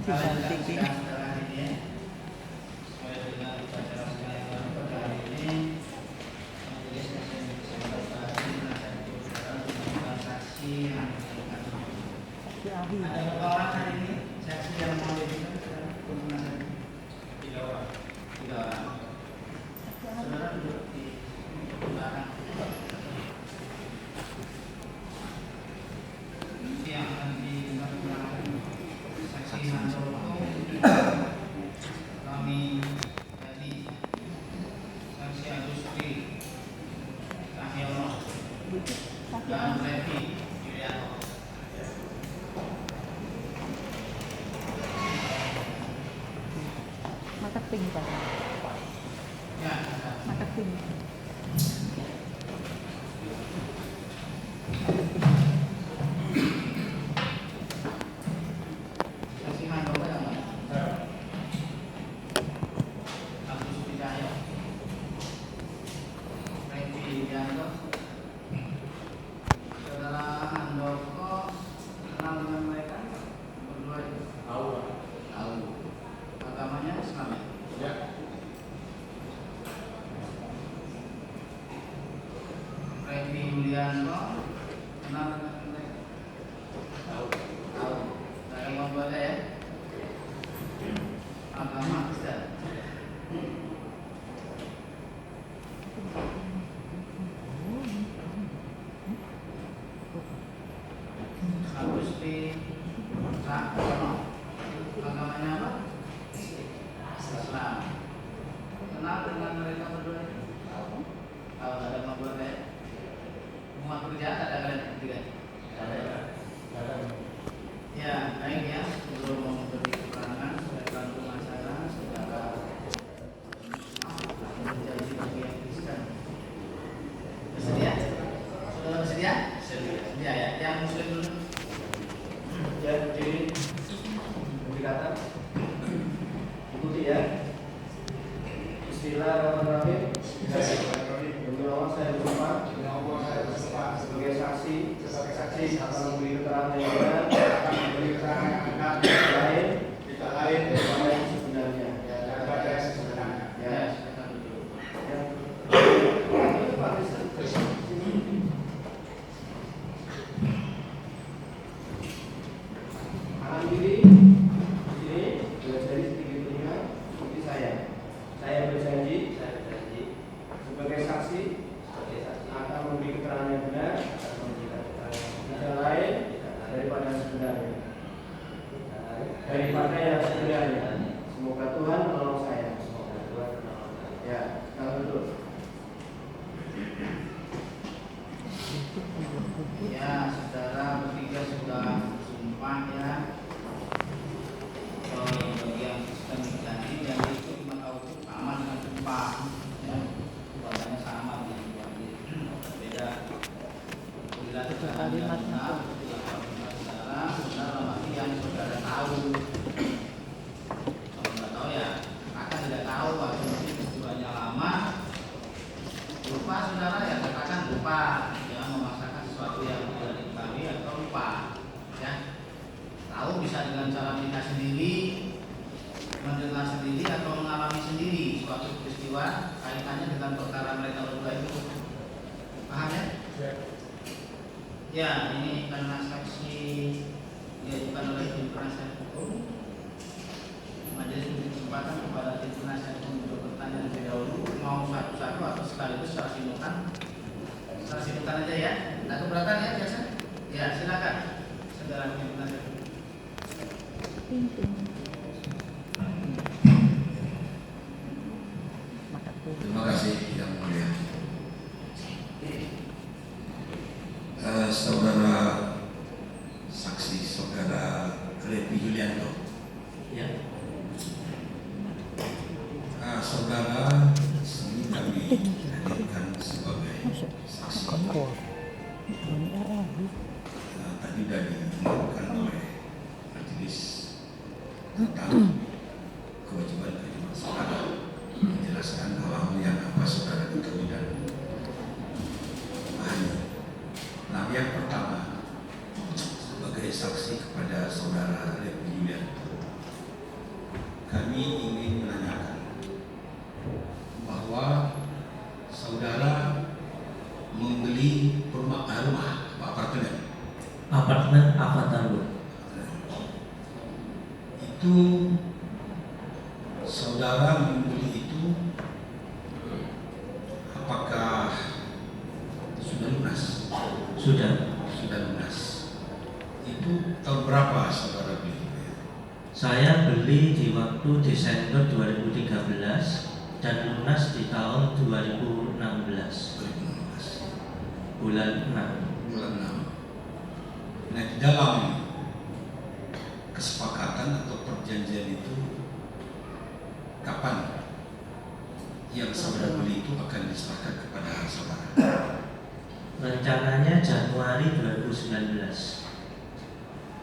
Dibanting. Berapa orang hari ini saksi yang mau diajukan sekarang? 3 orang. 3 orang. Saudara duduk di belakang. Yang akan dilakukan saksi Handoko kami dari saksi Agustri Cahyono dan Levi Yulianto. Marketing Pak. Ya, Marketing. saksi Handoko yang mana? Agustri Cahyo, Levi Yulianto. Saudara Handoko kenal dengan mereka berdua itu? Tahu. Agamanya Islam ya? Levi Yulianto kenal dengan mereka? Tahu. Dari membuatnya ya? Agama Kristen. Agustri Cahyono, agamanya apa? Islam. Kenal dengan mereka berdua itu? Tahu. Ada membuat ya? Rumah kerja ada kalian bertiga? Ada. Ya, baik ya. Sebelum memberi keterangan, saya bantu masalah secara menjadi bagian Kristen. Bersedia? Saudara bersedia? Sedia ya. Yang Muslim dulu. Ya, jadi berkata ikuti ya. Bismillahirrahmanirrahim. Demi Allah saya bersumpah sebagai saksi akan memberi keterangan yang benar lain daripada yang sebenarnya. Ya, silakan dulu. Tangan kiri di sini, dua jari setinggi telinga, seperti saya. Saya berjanji sebagai saksi akan memberi keterangan yang benar, tidak lain daripada yang sebenarnya. Semoga Tuhan menolong saya. Ya, kalau dulu. Ya, saudara bertiga sudah sumpah ya. Bagi yang Kristen berjanji itu 5 tahun itu sama dengan sumpah. Ya, buatannya sama dengan sumpah. Beda. Bila Kalimat benar, saudara dalam arti yang saudara tahu. Kalau nggak tahu ya, akan tidak tahu atau mungkin peristiwanya lama. Lupa saudara ya, katakan lupa. Jangan memaksakan sesuatu yang tidak diketahui atau lupa. Ya, tahu bisa dengan cara kita sendiri, mendengar sendiri atau mengalami sendiri suatu peristiwa kaitannya dengan perkara mereka berdua itu. Paham ya? Ya, ini karena saksi diajukan oleh tim penasihat hukum. Majelis memberi kesempatan kepada tim penasihat hukum untuk bertanya lebih dahulu, mau satu-satu atau sekaligus secara simultan. Secara simultan aja ya. Tidak keberatan ya biasa? Ya, silakan. Saudara tim penasihat hukum. Terima kasih yang mulia. Saudara saksi saudara Levi Yulianto. Ya. Saudara sini kami hadirkan sebagai saksi. Tadi sudah diumumkan oleh majelis tentang kewajiban saudara menjelaskan hal-hal yang apa saudara ketahui dan pahami. Nah, yang pertama sebagai saksi kepada saudara Levi Yulianto, kami ingin menanyakan bahwa saudara membeli rumah apartemen. Apartemen Avatar. Itu saudara membeli itu apakah sudah lunas? Sudah lunas. Itu tahun berapa saudara beli? Saya beli di waktu Desember 2013 dan lunas di tahun 2016 bulan 6. Bulan 6. Nah, di dalam kesepakatan atau perjanjian itu kapan yang saudara beli itu akan diserahkan kepada saudara? Rencananya Januari 2019.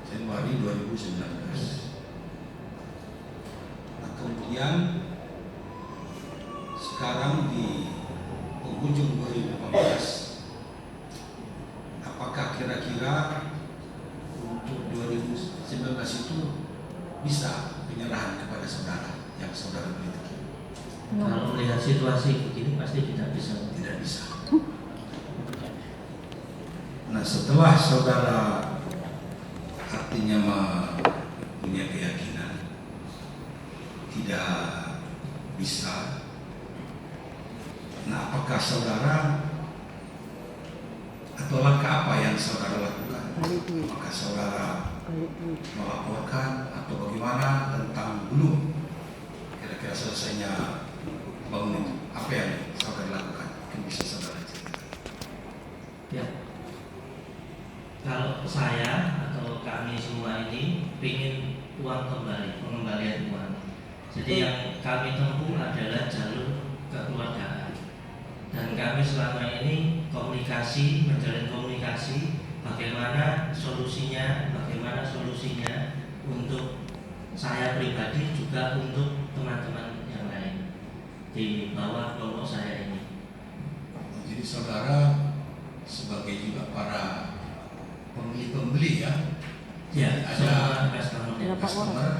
Januari 2019. Nah, kemudian sekarang di penghujung 2018, apakah kira-kira untuk 2019 itu bisa penyerahan kepada saudara yang saudara beli itu? Kalau melihat situasi begini pasti tidak bisa. Tidak bisa. Nah, setelah saudara artinya punya keyakinan tidak bisa, nah apakah saudara atau langkah apa yang saudara lakukan? Apakah saudara melaporkan atau bagaimana tentang belum kira-kira selesainya bangunan, apa yang saudara lakukan? Mungkin bisa saudara cerita. Ya. Kalau saya atau kami semua ini ingin uang kembali, pengembalian uang. Jadi yang kami tempuh adalah jalur kekeluargaan. Dan kami selama ini menjalin komunikasi bagaimana solusinya untuk saya pribadi juga untuk teman-teman yang lain di bawah kelompok saya ini. Jadi saudara sebagai juga para pembeli ya, Ya, ada customer. customer.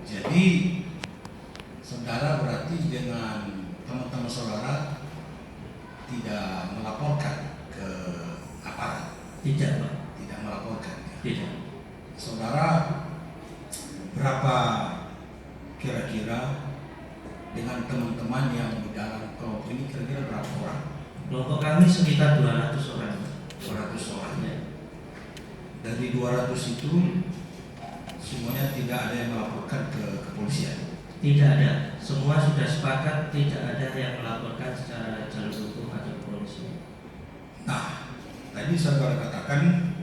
Jadi saudara berarti dengan teman-teman saudara tidak melaporkan ke aparat? Tidak, Pak. Tidak melaporkan. Tidak. Saudara berapa kira-kira dengan teman-teman yang di dalam kelompok ini, kira-kira berapa orang? Kelompok kami sekitar 200 orang. 200 orang. Ya. Dari 200 itu semuanya tidak ada yang melaporkan ke kepolisian. Tidak ada. Semua sudah sepakat tidak ada yang melaporkan secara jalur hukum atau kepolisian. Nah, tadi saudara katakan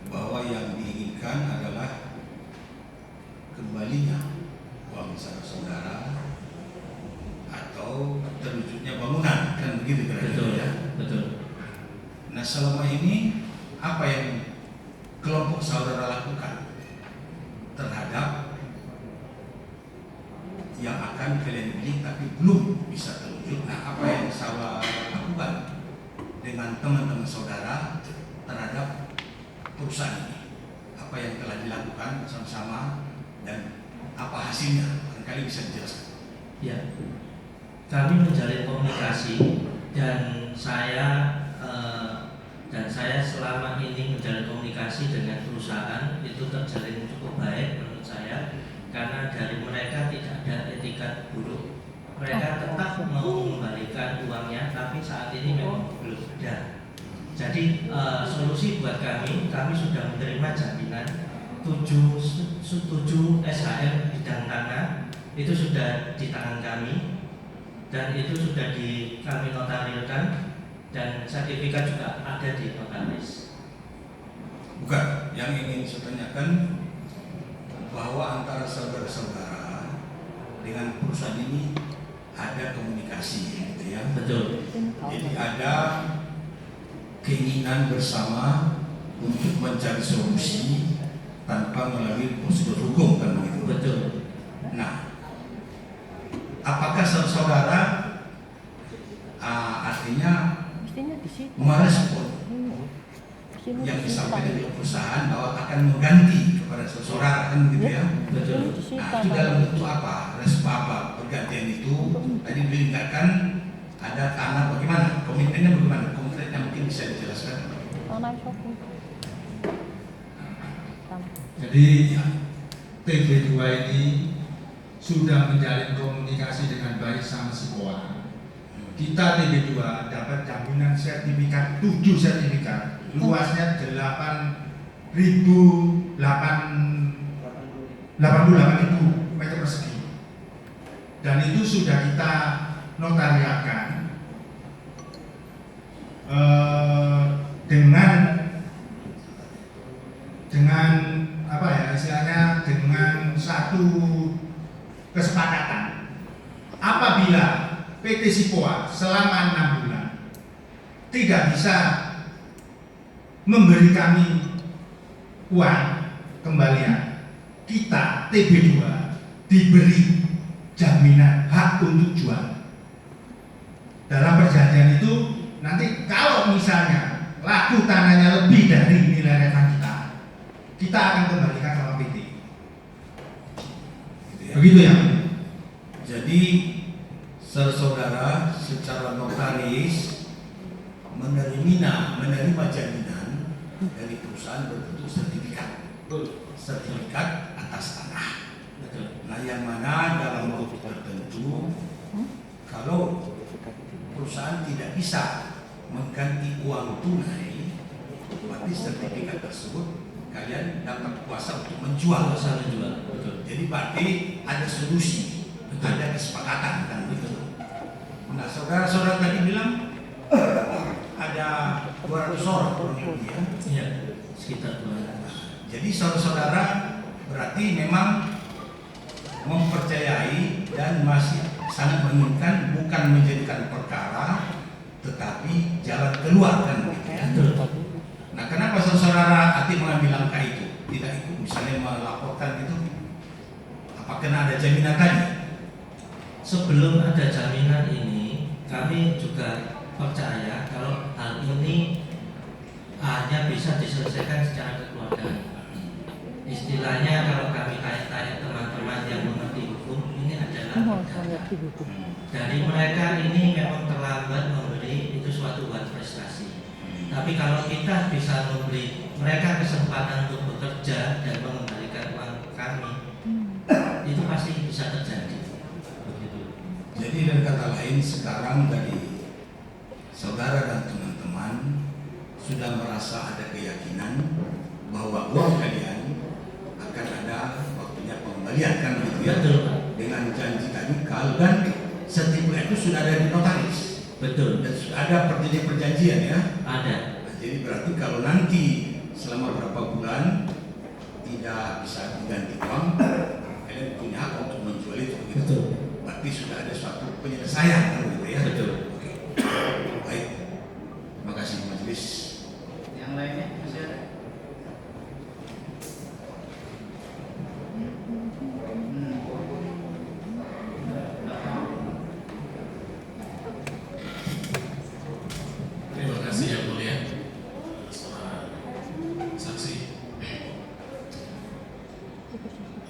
bahwa yang diinginkan adalah kembalinya uang saudara atau terwujudnya bangunan, kan begitu kira-kira Betul, ya? betul. Nah, selama ini apa yang kelompok saudara lakukan terhadap yang akan kalian beli tapi belum bisa terwujud? Nah, apa yang saudara lakukan dengan teman-teman saudara terhadap perusahaan ini? Apa yang telah dilakukan bersama-sama dan apa hasilnya? Barangkali bisa dijelaskan. Ya. Kami menjalin komunikasi dan saya selama ini menjalin komunikasi dengan perusahaan itu terjalin cukup baik menurut saya, karena dari mereka tidak ada etikat buruk. Mereka tetap mau mengembalikan uangnya, tapi saat ini memang belum ada. Jadi solusi buat kami sudah menerima jaminan 7 SHM bidang tanah itu sudah di tangan kami dan itu sudah kami notarilkan. Dan sertifikat juga ada di notaris. Bukan, yang ingin saya tanyakan bahwa antara saudara-saudara dengan perusahaan ini ada komunikasi, gitu ya? Betul. Jadi ada keinginan bersama untuk mencari solusi tanpa melalui prosedur hukum, kan begitu? Betul. Nah, apakah saudara artinya merespon yang disampaikan oleh perusahaan bahwa akan mengganti kepada saudara kan begitu ya. Betul. Nah itu dalam bentuk apa? Respon apa? Pergantian itu tadi diingatkan ada tanah bagaimana? Komitmennya bagaimana? Konkretnya mungkin bisa dijelaskan. Jadi TB2 ini sudah menjalin komunikasi dengan baik sama SIPOA. Kita TB2 dapat jaminan sertifikat 7 sertifikat, luasnya 88.000 meter persegi. Dan itu sudah kita notariatkan dengan apa ya istilahnya, dengan satu kesepakatan. Apabila PT SIPOA selama 6 bulan tidak bisa memberi kami uang kembalian, kita TB2 diberi jaminan hak untuk jual. Dalam perjanjian itu nanti kalau misalnya laku tanahnya lebih dari nilai rekan kita akan kembalikan sama PT. Begitu ya. Jadi saudara secara notaris menerima jaminan dari perusahaan berbentuk sertifikat atas tanah. Nah yang mana dalam waktu tertentu kalau perusahaan tidak bisa mengganti uang tunai, berarti sertifikat tersebut kalian dapat kuasa untuk menjual. Betul. Jadi berarti ada solusi, ada kesepakatan kan begitu. Nah saudara-saudara tadi bilang ada 200 orang kurang lebih ya. Iya, sekitar 200. Jadi saudara-saudara berarti memang mempercayai dan masih sangat menginginkan bukan menjadikan perkara, tetapi jalan keluar kan begitu ya. Nah kenapa saudara Atik mengambil langkah itu? Tidak ikut misalnya melaporkan gitu? Apa kena ada jaminan tadi? Sebelum ada jaminan ini, kami juga percaya kalau hal ini hanya bisa diselesaikan secara kekeluargaan. Istilahnya kalau kami tanya-tanya teman-teman yang mengerti hukum, ini adalah dari mereka ini memang terlambat memberi itu suatu buat prestasi. Tapi kalau kita bisa memberi mereka kesempatan untuk bekerja dan mengembalikan uang kami, itu pasti bisa terjadi. Begitu. Jadi dengan kata lain sekarang dari saudara dan teman-teman sudah merasa ada keyakinan bahwa uang kalian akan ada waktunya pengembalian kan begitu ya? Betul. Dengan janji tadi kalau dan sertifikat itu sudah ada di notaris. Betul. Dan sudah ada perjanjian ya? Ada. Nah, jadi berarti kalau nanti selama berapa bulan tidak bisa diganti uang, kalian punya hak untuk menjual itu begitu. Betul. Berarti sudah ada suatu penyelesaian kan gitu ya? Betul. Oke. Baik. Terima kasih majelis. Yang lainnya masih ada? Terima kasih yang mulia, saudara saksi.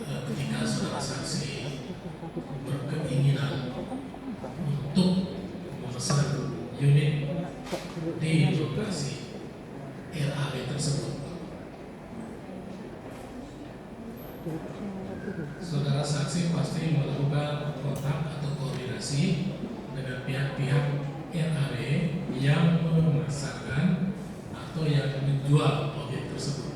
Ketika saudara saksi berkeinginan untuk memesan unit di lokasi RAB tersebut, saudara saksi pasti melakukan kontak atau koordinasi dengan pihak-pihak RAB yang memasarkan atau yang menjual objek tersebut.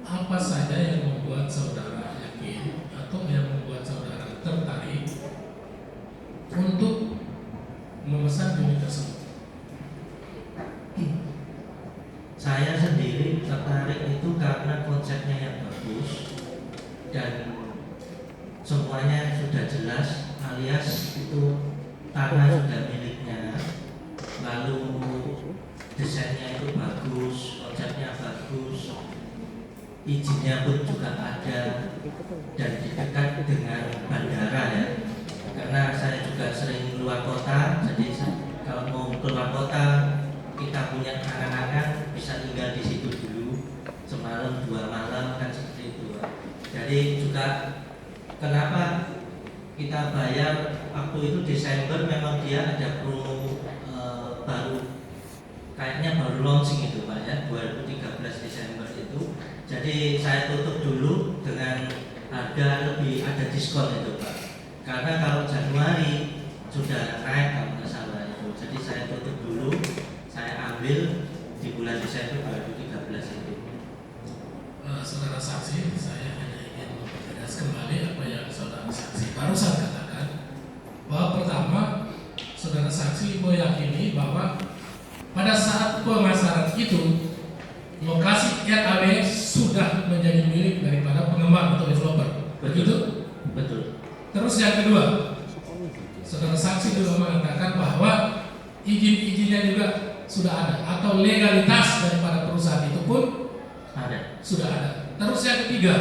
Apa saja yang membuat saudara yakin atau yang membuat saudara tertarik untuk memesan unit tersebut? Saya sendiri tertarik itu karena konsepnya yang bagus dan semuanya sudah jelas, alias itu tanah sudah miliknya, lalu desainnya itu bagus, konsepnya bagus, izinnya pun juga ada dan dekat dengan bandara ya. Karena saya juga sering keluar kota, jadi kalau mau keluar kota kita punya angan-angan bisa tinggal di situ dulu semalam 2 malam kan seperti itu Pak. Jadi juga kenapa kita bayar waktu itu Desember, memang dia ada promo baru, kayaknya baru launching itu Pak ya, 2013 Desember itu. Jadi saya tutup dulu dengan harga lebih, ada diskon itu Pak. Karena kalau Januari sudah naik kalau nggak salah itu. Jadi saya tutup dulu, saya ambil di bulan Desember 2013 itu. Saudara saksi, saya hanya ingin mempertegas kembali apa yang saudara saksi barusan katakan, bahwa pertama saudara saksi meyakini bahwa pada saat pemasaran itu lokasi RAW sudah menjadi milik daripada pengembang atau developer. Begitu? Betul. Terus yang kedua, saudara saksi juga mengatakan bahwa izin-izinnya juga sudah ada, atau legalitas daripada perusahaan itu pun Ada. sudah ada. Terus yang ketiga,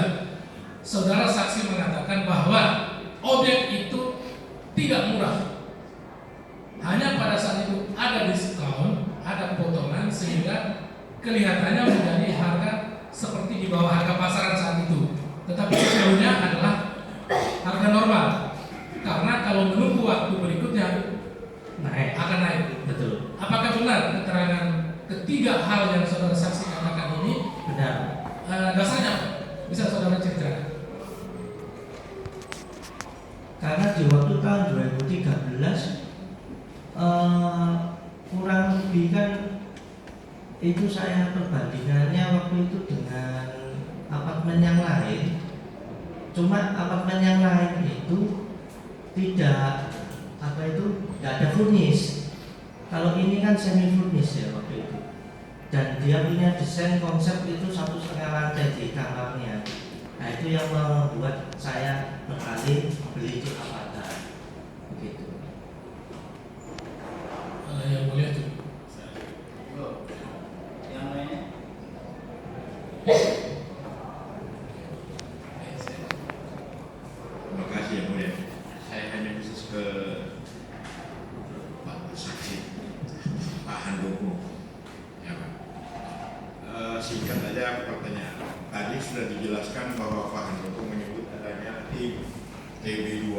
saudara saksi mengatakan bahwa objek itu tidak murah. Hanya pada saat itu ada diskon, ada potongan, sehingga kelihatannya menjadi harga seperti di bawah harga pasaran saat itu. Tetapi sesungguhnya adalah harga normal. Karena kalau menunggu waktu berikutnya Naik. akan naik. Betul. Apakah benar keterangan ketiga hal yang saudara saksi katakan ini? Benar. Dasarnya apa? Bisa saudara ceritakan? Karena di waktu tahun 2013 kurang lebih kan itu saya perbandingannya waktu itu dengan apartemen yang lain. Cuma apartemen yang lain itu tidak tidak ada furnish. Kalau ini kan semi furnish ya waktu itu. Dan dia punya desain konsep itu 1,5 lantai di kamarnya. Nah itu yang membuat saya beralih beli itu Avata. Begitu. Yang mulia itu. Yang lainnya? Terima kasih yang mulia. Saya hanya khusus ke Pak Saksi, Pak Handoko. Ya Pak. Singkat saja pertanyaan. Tadi sudah dijelaskan bahwa Pak Handoko menyebut adanya tim TB2.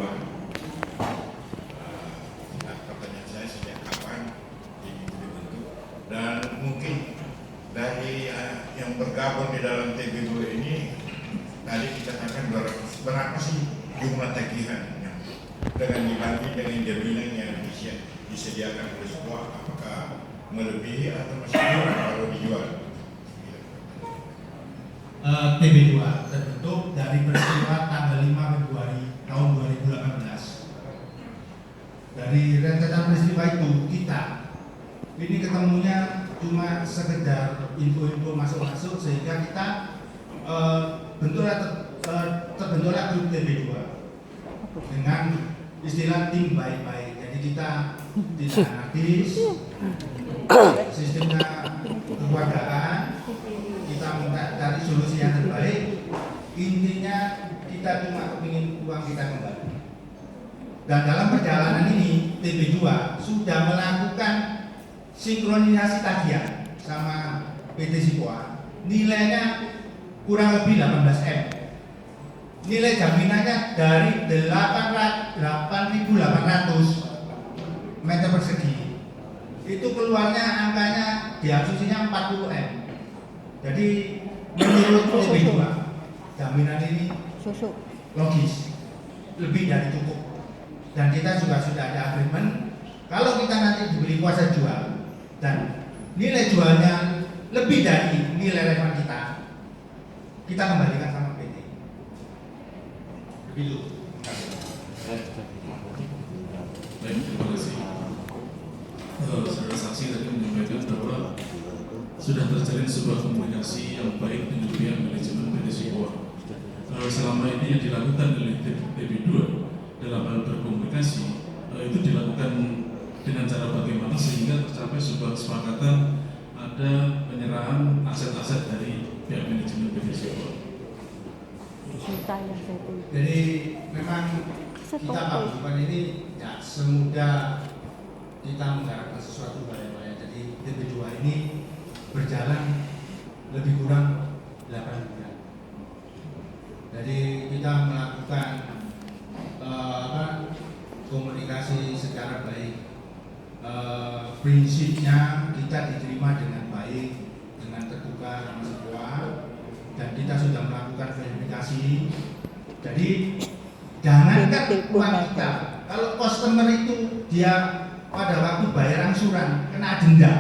Nah, pertanyaan saya sejak kapan ini dibentuk? Dan mungkin dari yang bergabung di dalam TB2 ini tadi kita katakan berapa sih jumlah tagihan dengan dibanding dengan jaminan yang disediakan oleh sebuah, apakah melebihi atau masih kurang kalau dijual? TB2 terbentuk dari peristiwa tanggal 5 Februari tahun 2018. Dari rentetan peristiwa itu kita ini ketemunya cuma sekedar info-info masuk-masuk, sehingga kita terbentuklah grup TB2 dengan istilah tim baik-baik. Jadi kita tidak anarkis, sistemnya kekeluargaan, kita minta cari solusi yang terbaik. Intinya kita cuma ingin uang kita kembali. Dan dalam perjalanan ini TB2 sudah melakukan sinkronisasi tagihan sama PT Sipoa. Nilainya kurang lebih 18M. Nilai jaminannya dari 8.800 meter persegi. Itu keluarnya angkanya di asumsinya 40M. Jadi menurut TB2 jaminan ini logis, lebih dari cukup. Dan kita juga sudah ada agreement, kalau kita nanti diberi kuasa jual dan nilai jualnya lebih dari nilai relevan kita kembalikan sama PT. Begitu. Baik, terima kasih. Saudara saksi tadi menyampaikan bahwa sudah terjalin sebuah komunikasi yang baik dengan pihak manajemen PT Sipoa. Selama ini yang dilakukan oleh TB2 dalam hal berkomunikasi itu dilakukan dengan cara bagaimana sehingga tercapai sebuah kesepakatan ada penyerahan aset-aset dari pihak manajemen PT Sipoa. Jadi memang kita melakukan ini ya semudah kita mengharapkan sesuatu banyak-banyak. Jadi TB2 ini berjalan lebih kurang 8 bulan. Jadi kita melakukan komunikasi secara baik. Prinsipnya kita diterima dengan baik, dengan terbuka sama semua, dan kita sudah melakukan verifikasi. Jadi jangankan uang kita, kalau customer itu dia pada waktu bayar angsuran kena denda,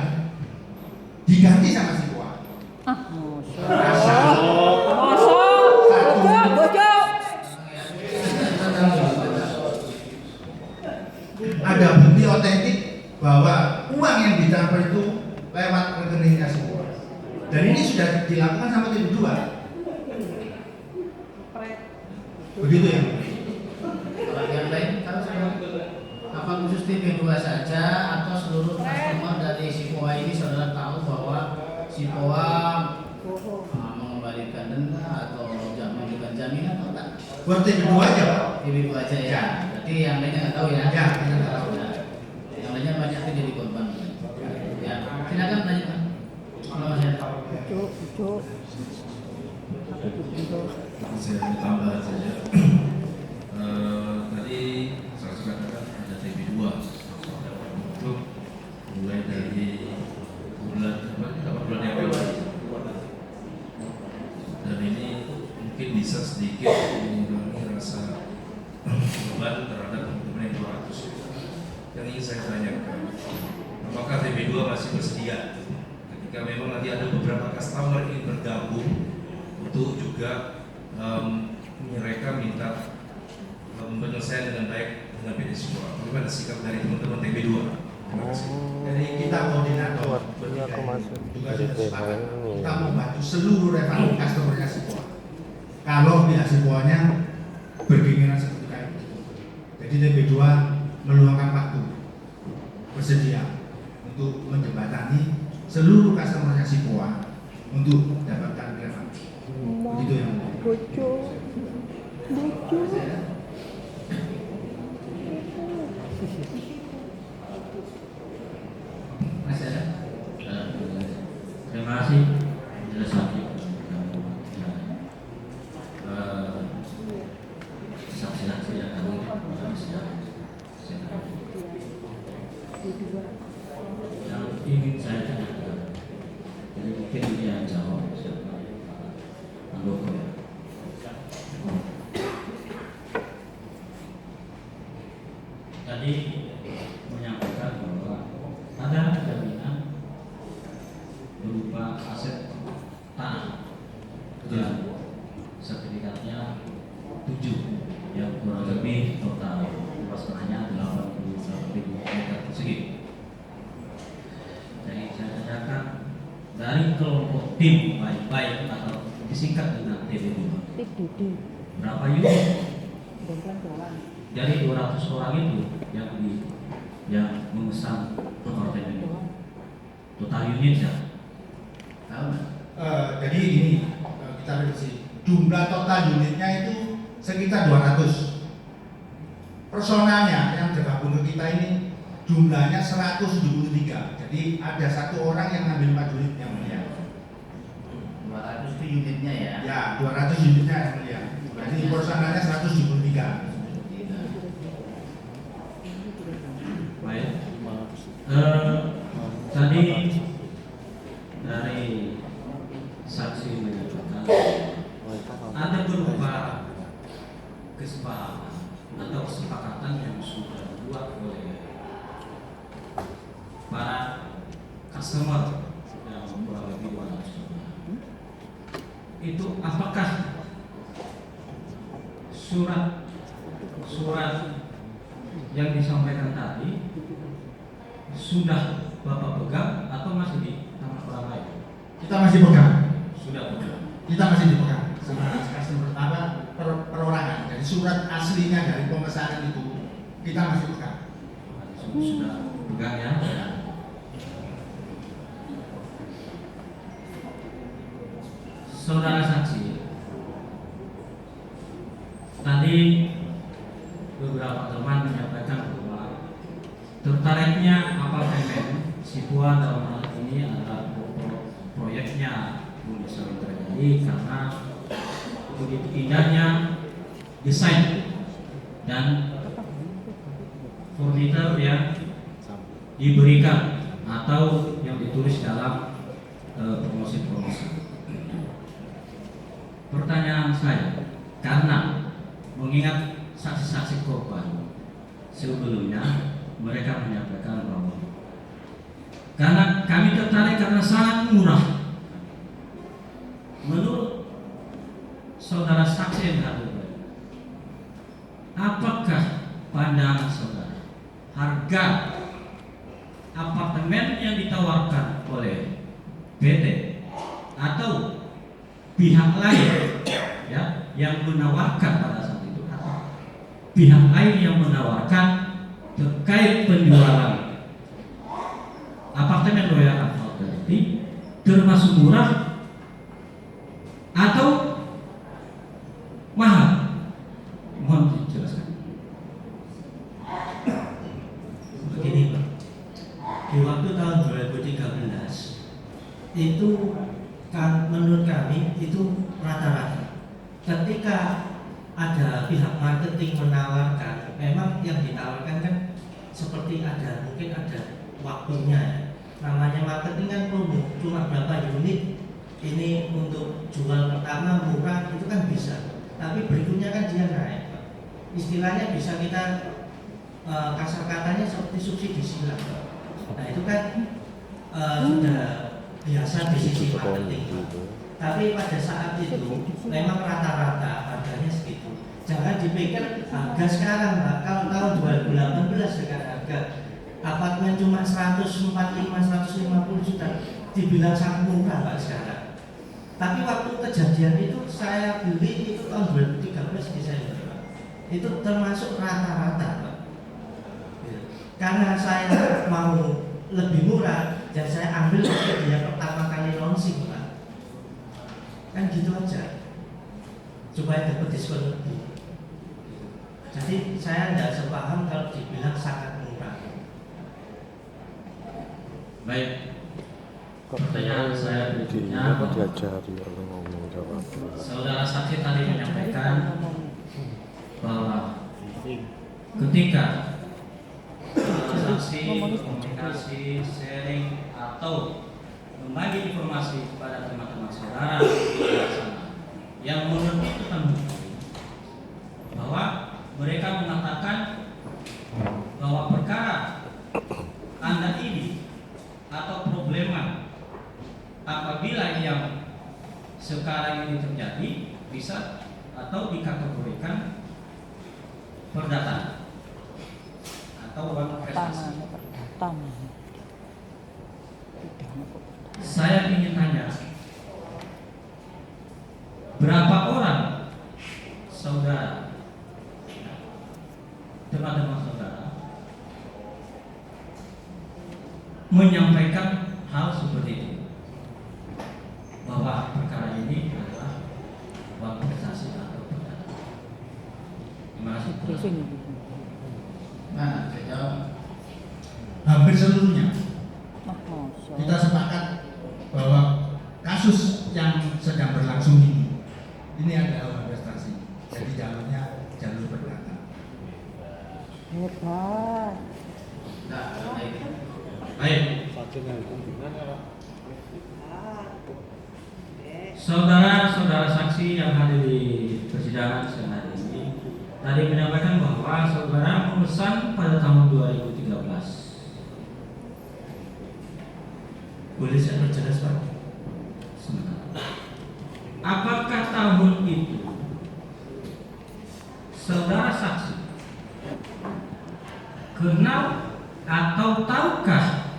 diganti sama si Poa. Ada bukti otentik bahwa uang yang ditransfer itu lewat rekeningnya si Poa. Dan ini sudah dilakukan sama tim 2. Begitu ya? Kalau yang lain tahu semua? Apa khusus TP2 saja atau seluruh customer dari si Poa ini saudara tahu bahwa si Poa mengembalikan denda atau memberikan jaminan atau tak? Buat TP2 aja Pak? TP2 aja ya. Berarti yang lainnya nggak tahu ya? Ya, kita nggak tahu. Yang lainnya banyak yang jadi korban. Ya, silakan lanjutkan. Kalau masih ada. Saya tambah saja. Tadi saksi katakan ada TB2 untuk mulai dari bulan April, dan ini mungkin bisa sedikit mengurangi rasa beban terhadap teman-teman yang 200. Yang ingin saya tanyakan, apakah TB2 masih bersedia ketika memang nanti ada beberapa customer ingin bergabung untuk juga mereka minta penyelesaian dengan baik dengan PD Sipora. Bagaimana sikap dari teman-teman TB2? Terima kasih. Jadi kita koordinator juga sudah sepakat kita membantu seluruh revenue customer-nya Sipora. Kalau pihak Siporanya berkeinginan seperti kayak gitu. Jadi TB2 meluangkan waktu bersedia untuk menjembatani seluruh customer-nya Sipora untuk mendapatkan revenue. Begitu ya. Masih ada? Terima kasih penjelasan. Saksi-saksi yang kami yang ingin saya tanyakan, jadi mungkin dia jawab siapa Andoko ya. Tadi menyampaikan bahwa ada jaminan berupa aset tanah dan sertifikatnya 7 yang kurang lebih total luas tanahnya 81.000 meter persegi. Jadi saya tanyakan dari kelompok tim baik-baik atau disingkat dengan TB2 berapa unit dari 200 orang itu yang memesan nomor TB2 total unitnya Tahu nggak? Jadi ini kita revisi jumlah total unitnya itu sekitar 200. Personalnya yang tergabung ke kita ini jumlahnya 173. Jadi ada satu orang yang ngambil 4 unit yang mulia. 200 itu unitnya ya? Ya, 200 unitnya yang mulia. Jadi personalnya 173. Baik. Tadi dari saksi menyebutkan ada beberapa kesepakatan atau kesepakatan yang sudah dibuat oleh para customer yang kurang lebih 200 orang. Itu apakah surat yang disampaikan tadi sudah Bapak pegang atau masih di tangan orang lain? Kita masih pegang. Sudah pegang. Kita masih dipegang sama customer perorangan. Jadi surat aslinya dari pemesanan itu kita masih pegang. Sudah pegang ya. Saudara saksi, tadi beberapa teman menyampaikan bahwa tertariknya apa payment Sipua dalam hal ini adalah proyeknya sering terjadi karena begitu indahnya desain dan furnitur yang diberikan atau yang ditulis dalam promosi-promosi. Pertanyaan saya, karena mengingat saksi-saksi korban sebelumnya mereka menyampaikan bahwa karena kami tertarik karena sangat murah. Menurut saudara saksi yang hadir, apakah pandangan saudara harga apartemen yang ditawarkan oleh PT atau pihak lain ya yang menawarkan pada saat itu atau pihak lain yang menawarkan terkait penjualan apartemen Royal Hospitality termasuk murah atau mahal? Mohon dijelaskan. Begini Pak, di waktu tahun 2013 itu kan menurut kami itu rata-rata ketika ada pihak marketing menawarkan, memang yang ditawarkan kan seperti ada mungkin ada waktunya ya. Namanya marketing kan promo, cuma berapa unit ini untuk jual pertama murah itu kan bisa, tapi berikutnya kan dia naik. Istilahnya bisa kita kasar katanya seperti subsidi silang. Nah itu kan sudah biasa di sisi marketing. Tapi pada saat itu memang rata-rata harganya segitu. Jangan dipikir harga sekarang Pak, kalau tahun 2018 dengan harga apartemen cuma 145-150 juta dibilang sangat murah Pak sekarang. Tapi waktu kejadian itu saya beli itu tahun 2013 Desember Pak. Itu termasuk rata-rata Pak. Karena saya mau lebih murah dan saya ambil waktu dia pertama kali launching Pak. Kan gitu aja supaya dapat diskon lebih. Jadi saya tidak sepaham kalau dibilang sangat murah. Baik, pertanyaan saya berikutnya, saudara saksi tadi menyampaikan bahwa ketika transaksi, komunikasi, sharing atau membagi informasi kepada teman-teman saudara yang menurut itu terbukti bahwa mereka mengatakan bahwa perkara Anda ini atau problema apabila yang sekarang ini terjadi bisa atau dikategorikan perdata atau uang prestasi. Saya ingin tanya, berapa orang saudara, teman-teman saudara menyampaikan hal seperti itu, bahwa perkara ini adalah uang prestasi atau perdata? Terima kasih. Nah, saya jawab. Hampir seluruhnya kita sepakat bahwa kasus yang sedang berlangsung ini adalah uang prestasi, jadi jalurnya jalur perdata. Hebat. Nah, Baik, saudara-saudara saksi yang hadir di persidangan siang hari ini tadi menyampaikan bahwa saudara memesan pada tahun 2013. Boleh saya perjelas Pak? Apakah tahun itu saudara saksi kenal atau tahukah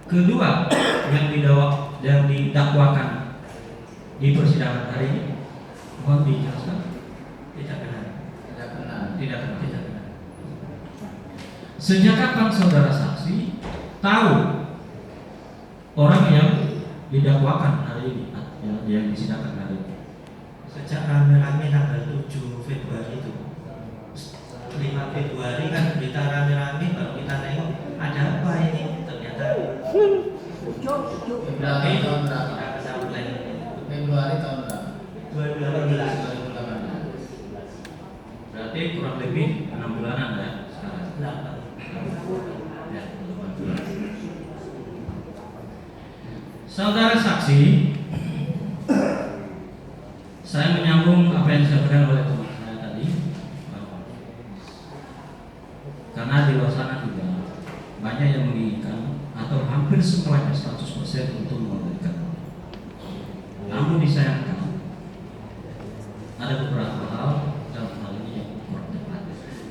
kedua yang didakwakan di persidangan hari ini? Mohon dijelaskan. Tidak kenal. Tidak kenal. Sejak kapan saudara saksi tahu orang yang didakwakan hari ini, yang disidangkan hari ini? Sejak rame-rame tanggal 7 Februari itu 5 Februari kan berita rame-rame, baru kita nengok ada apa ini, ternyata berapa tahun berapa? kita berarti kurang lebih 6 bulanan ya sekarang. Ya, 8 bulan. Saudara saksi, saya menyambung apa yang disampaikan oleh teman saya tadi, karena di luar sana juga banyak yang menginginkan atau hampir semuanya 100% untuk memberikan. Namun disayangkan ada beberapa hal dalam hal ini yang kurang tepat.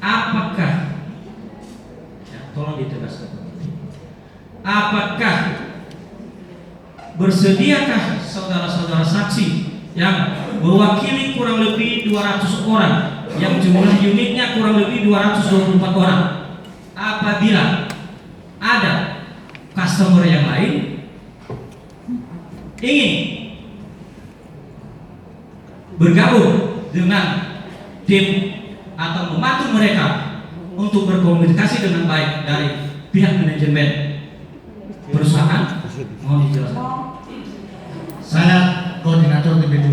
Apakah, ya, tolong ditegaskan, apakah bersediakah saudara-saudara saksi yang mewakili kurang lebih 200 orang yang jumlah unitnya kurang lebih 224 orang, apabila ada customer yang lain ingin bergabung dengan tim atau membantu mereka untuk berkomunikasi dengan baik dari pihak manajemen perusahaan, mohon dijelaskan. Saya koordinator TB2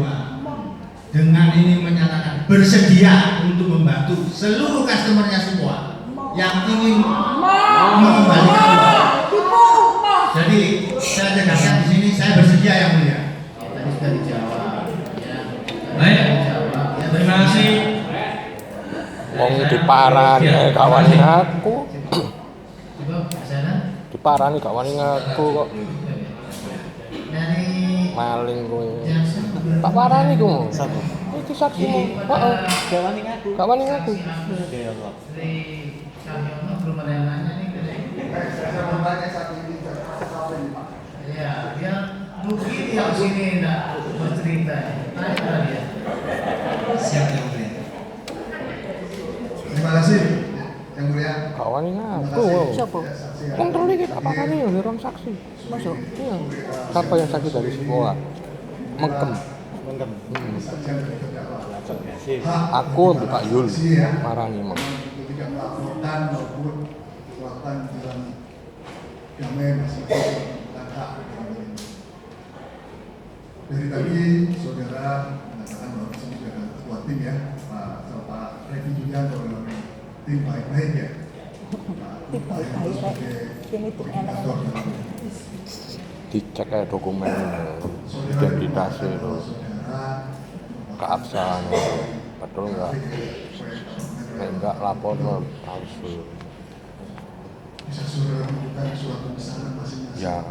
dengan ini menyatakan bersedia untuk membantu seluruh customernya semua yang ingin mengembalikan uang. Jadi saya tegaskan di sini saya bersedia yang mulia. Tadi sudah dijawab. Ya. Baik, terima kasih. Wong diparani kawan aku. Coba sana. Diparani kawan aku kok. Dari Maling kowe. jaksa Tak parani ku. Iki saksimu. Heeh. Jawani ngaku. Kawan aku. Sri Cahyono belum ada yang nanya nih ke Saya mau tanya satu ini, ya, dia rugi dia sini enggak bercerita. Tanya dia. Siap yang mulia. Terima kasih yang mulia. Kawan aku. Siapa? Kontrol iki tak parani yo orang saksi. Masuk. Iya. Siapa yang saksi dari sekolah? Mengkem. Aku untuk Pak Yul. Marani mong. Tidak melaporkan maupun melakukan dalam damai masih hak. Dari tadi saudara mengatakan bahwa di sini sudah ada ketua tim ya, Pak Reki juga dalam tim baik-baik ya. Tim baik-baik. Ini tim enak. Dicek aja dokumen identitasnya itu, keabsahannya, betul nggak? Enggak lapor palsu. Bisa saudara tunjukkan suatu pesanan masing-masing. Ya.